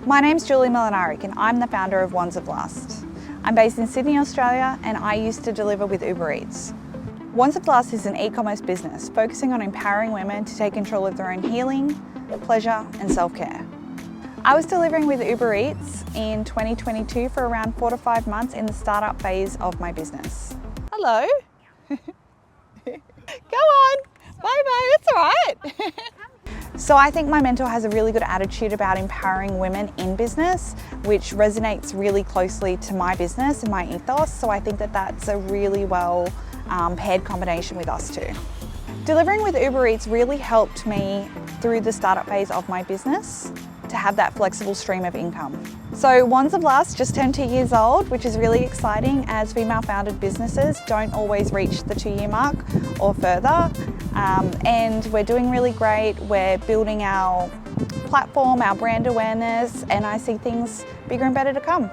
My name's Julie Molinaric and I'm the founder of Wands of Lust. I'm based in Sydney, Australia, and I used to deliver with Uber Eats. Wands of Lust is an e-commerce business focusing on empowering women to take control of their own healing, pleasure and self-care. I was delivering with Uber Eats in 2022 for around 4 to 5 months in the startup phase of my business. Hello. Go on. Bye-bye, it's all right. So I think my mentor has a really good attitude about empowering women in business, which resonates really closely to my business and my ethos. So I think that that's a really well paired combination with us too. Delivering with Uber Eats really helped me through the startup phase of my business to have that flexible stream of income. So Wands of Lust just turned 2 years old, which is really exciting as female-founded businesses don't always reach the 2-year mark or further. And we're doing really great. We're building our platform, our brand awareness, and I see things bigger and better to come.